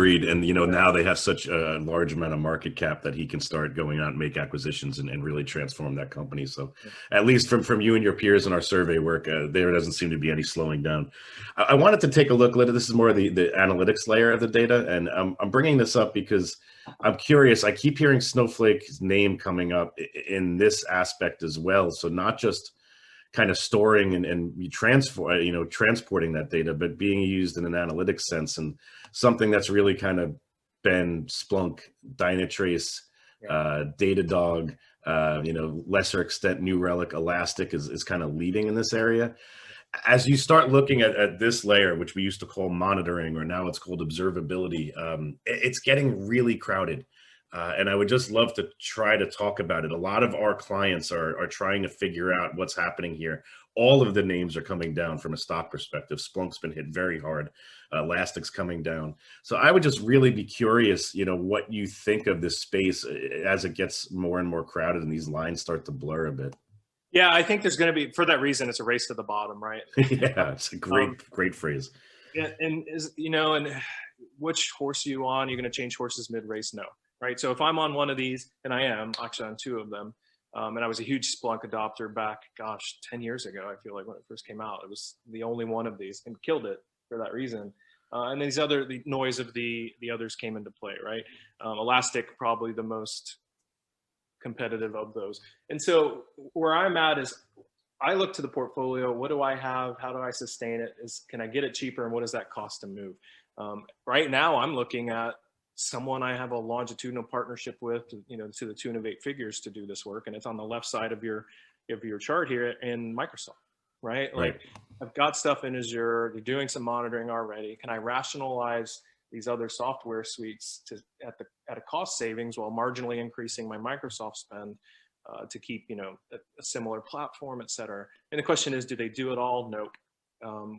agreed. And, now they have such a large amount of market cap that he can start going out and make acquisitions and really transform that company. So at least from you and your peers in our survey work, there doesn't seem to be any slowing down. I wanted to take a look. This is more of the analytics layer of the data. And I'm bringing this up because I'm curious. I keep hearing Snowflake's name coming up in this aspect as well. So not just kind of storing and transporting that data, but being used in an analytics sense, and something that's really kind of been Splunk, Dynatrace, Datadog, lesser extent New Relic, Elastic is kind of leading in this area. As you start looking at this layer, which we used to call monitoring, or now it's called observability, it's getting really crowded. And I would just love to try to talk about it. A lot of our clients are trying to figure out what's happening here. All of the names are coming down from a stock perspective. Splunk's been hit very hard. Elastic's coming down. So I would just really be curious, what you think of this space as it gets more and more crowded and these lines start to blur a bit. Yeah, I think there's going to be, for that reason, it's a race to the bottom, right? Yeah, it's a great phrase. Yeah, and which horse are you on? You're going to change horses mid-race? No. Right. So if I'm on one of these, and I am actually on two of them, and I was a huge Splunk adopter back, 10 years ago, I feel like, when it first came out, it was the only one of these and killed it for that reason. And the noise of the others came into play, right? Elastic, probably the most competitive of those. And so where I'm at is I look to the portfolio. What do I have? How do I sustain it? Can I get it cheaper? And what does that cost to move? Right now, I'm looking at someone I have a longitudinal partnership with, to the tune of 8 figures to do this work. And it's on the left side of your chart here in Microsoft, right? Like, I've got stuff in Azure, they're doing some monitoring already. Can I rationalize these other software suites at a cost savings while marginally increasing my Microsoft spend to keep, a similar platform, et cetera? And the question is, do they do it all? Nope.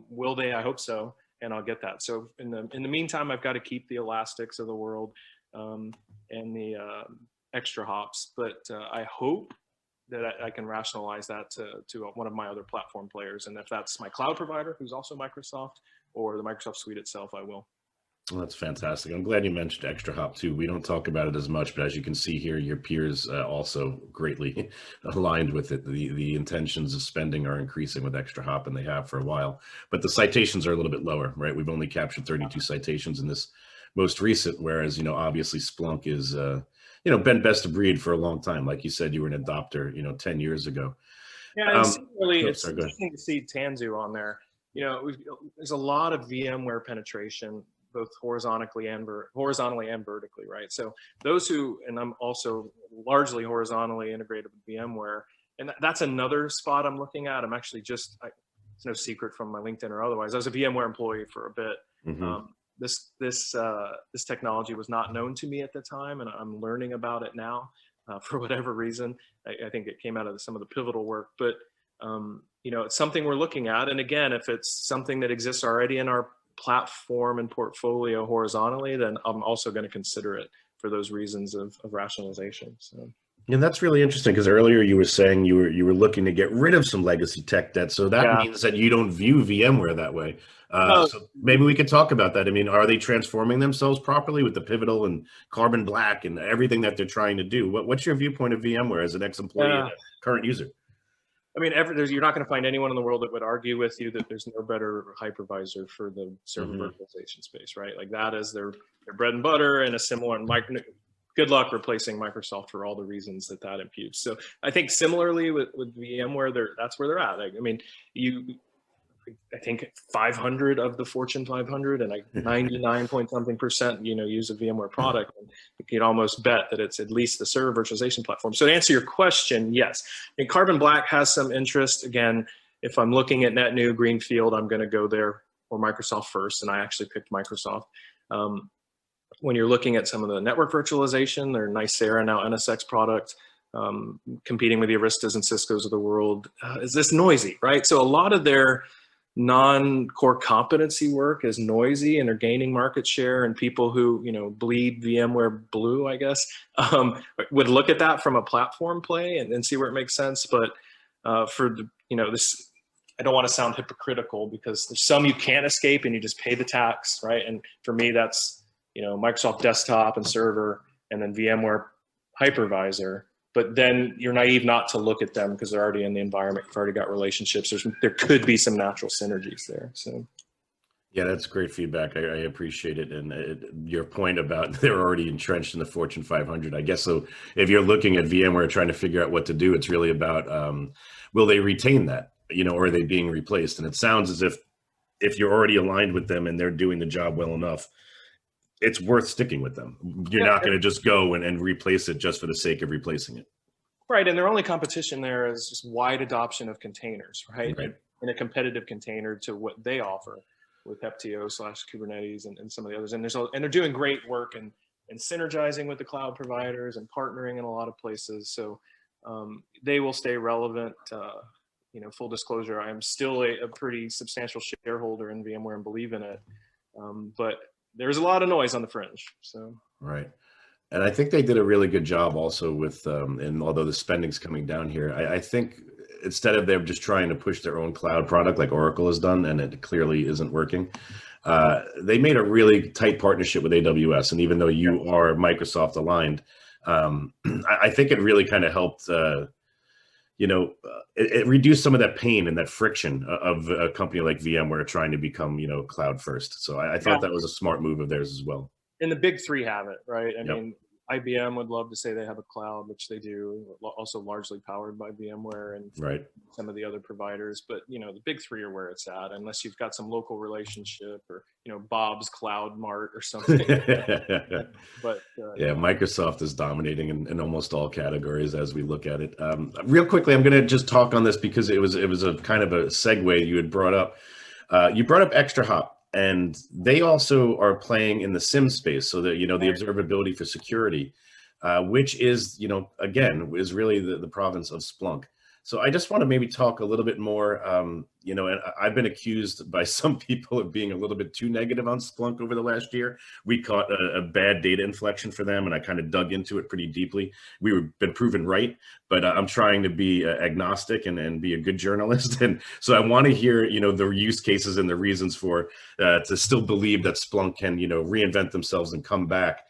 Will they? I hope so. And I'll get that. So in the meantime, I've got to keep the Elastics of the world and the extra hops. But I hope that I can rationalize that to one of my other platform players. And if that's my cloud provider, who's also Microsoft, or the Microsoft suite itself, I will. Well, that's fantastic. I'm glad you mentioned extra hop too. We don't talk about it as much, but as you can see here, your peers also greatly aligned with it. The intentions of spending are increasing with extra hop, and they have for a while. But the citations are a little bit lower, right? We've only captured 32 citations in this most recent, whereas obviously Splunk is been best of breed for a long time. Like you said, you were an adopter 10 years ago. Yeah, similarly, it's interesting to see Tanzu on there. There's a lot of VMware penetration, both horizontally and vertically, right? So those and I'm also largely horizontally integrated with VMware, and that's another spot I'm looking at. I'm actually it's no secret from my LinkedIn or otherwise, I was a VMware employee for a bit. Mm-hmm. This technology was not known to me at the time, and I'm learning about it now for whatever reason. I think it came out of some of the pivotal work, but it's something we're looking at. And again, if it's something that exists already in our platform and portfolio horizontally, then I'm also going to consider it for those reasons of rationalization. So. And that's really interesting, because earlier you were saying you were looking to get rid of some legacy tech debt. So that means that you don't view VMware that way. So maybe we could talk about that. I mean, are they transforming themselves properly with the Pivotal and Carbon Black and everything that they're trying to do? What's your viewpoint of VMware as an ex-employee and a current user? I mean, you're not going to find anyone in the world that would argue with you that there's no better hypervisor for the server virtualization space, right? Like, that is their bread and butter, and a similar. Good luck replacing Microsoft for all the reasons that imputes. So I think similarly with VMware, that's where they're at. I mean, I think 500 of the Fortune 500 and 99 point something percent, use a VMware product. And you can almost bet that it's at least the server virtualization platform. So to answer your question, yes. And Carbon Black has some interest. Again, if I'm looking at net new greenfield, I'm going to go there or Microsoft first. And I actually picked Microsoft. When you're looking at some of the network virtualization, their Nicira, now NSX product, competing with the Aristas and Ciscos of the world, is this noisy, right? So a lot of their non-core competency work is noisy, and they're gaining market share, and people who bleed VMware blue, I guess, would look at that from a platform play and see where it makes sense. But for this, I don't want to sound hypocritical, because there's some you can't escape and you just pay the tax, right? And for me, that's Microsoft Desktop and Server, and then VMware Hypervisor. But then you're naive not to look at them because they're already in the environment. You've already got relationships. There could be some natural synergies there. So. Yeah, that's great feedback. I appreciate it. And your point about they're already entrenched in the Fortune 500, I guess. So if you're looking at VMware trying to figure out what to do, it's really about, will they retain that, or are they being replaced? And it sounds as if you're already aligned with them and they're doing the job well enough, it's worth sticking with them. You're not going to just go and replace it just for the sake of replacing it. Right. And their only competition there is just wide adoption of containers, right? Right. In a competitive container to what they offer with Heptio/Kubernetes and some of the others. And they're doing great work and synergizing with the cloud providers and partnering in a lot of places. So they will stay relevant. Full disclosure, I am still a pretty substantial shareholder in VMware and believe in it. But there's a lot of noise on the fringe. So. Right. And I think they did a really good job also with, and although the spending's coming down here, I think instead of them just trying to push their own cloud product like Oracle has done, and it clearly isn't working, they made a really tight partnership with AWS. And even though you are Microsoft aligned, I think it really kind of helped, it reduced some of that pain and that friction of a company like VMware trying to become, cloud first. So I thought that was a smart move of theirs as well. And the big three have it, right? I mean, IBM would love to say they have a cloud, which they do, also largely powered by VMware and some of the other providers. But, the big three are where it's at, unless you've got some local relationship or, Bob's Cloud Mart or something. But Microsoft is dominating in almost all categories as we look at it. Real quickly, I'm going to just talk on this because it was a kind of a segue you had brought up. You brought up Extra Hop. And they also are playing in the SIM space, so that the observability for security, which is again is really the province of Splunk. So I just want to maybe talk a little bit more. And I've been accused by some people of being a little bit too negative on Splunk over the last year. We caught a bad data inflection for them, and I kind of dug into it pretty deeply. We've been proven right, but I'm trying to be agnostic and be a good journalist. And so I want to hear, the use cases and the reasons for to still believe that Splunk can, reinvent themselves and come back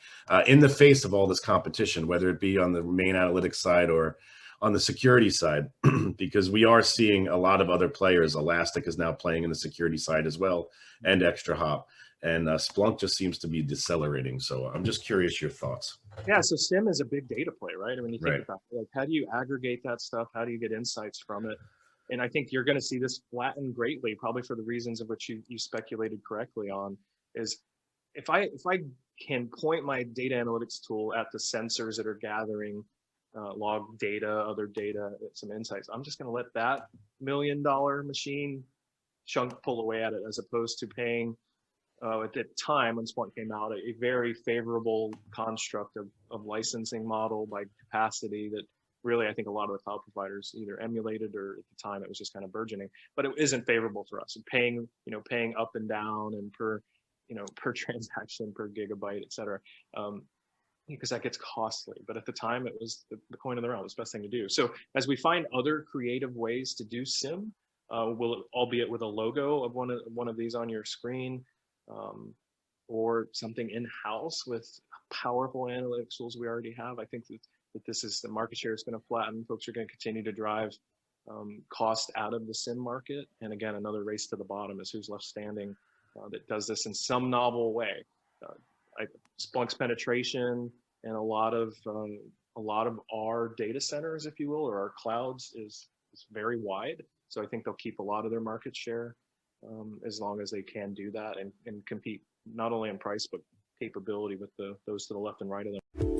in the face of all this competition, whether it be on the main analytics side or on the security side, because we are seeing a lot of other players. Elastic is now playing in the security side as well, and Extra Hop. And Splunk just seems to be decelerating. So I'm just curious your thoughts. Yeah, so SIM is a big data play, right? I mean, you think about it, like, how do you aggregate that stuff? How do you get insights from it? And I think you're going to see this flatten greatly, probably for the reasons of which you speculated correctly on, is if I can point my data analytics tool at the sensors that are gathering log data, other data, some insights, I'm just going to let that $1 million machine chunk pull away at it, as opposed to paying at the time when Splunk came out, a very favorable construct of licensing model by capacity that really I think a lot of the cloud providers either emulated, or at the time it was just kind of burgeoning, but it isn't favorable for us. And paying up and down and per transaction, per gigabyte, et cetera. Because that gets costly. But at the time, it was the coin of the realm. It was the best thing to do. So as we find other creative ways to do SIM, albeit with a logo of one of these on your screen, or something in-house with powerful analytics tools we already have, I think that the market share is going to flatten. Folks are going to continue to drive cost out of the SIM market. And again, another race to the bottom is who's left standing that does this in some novel way. Splunk's penetration and a lot of our data centers, if you will, or our clouds is very wide. So I think they'll keep a lot of their market share as long as they can do that and compete not only in price but capability with those to the left and right of them.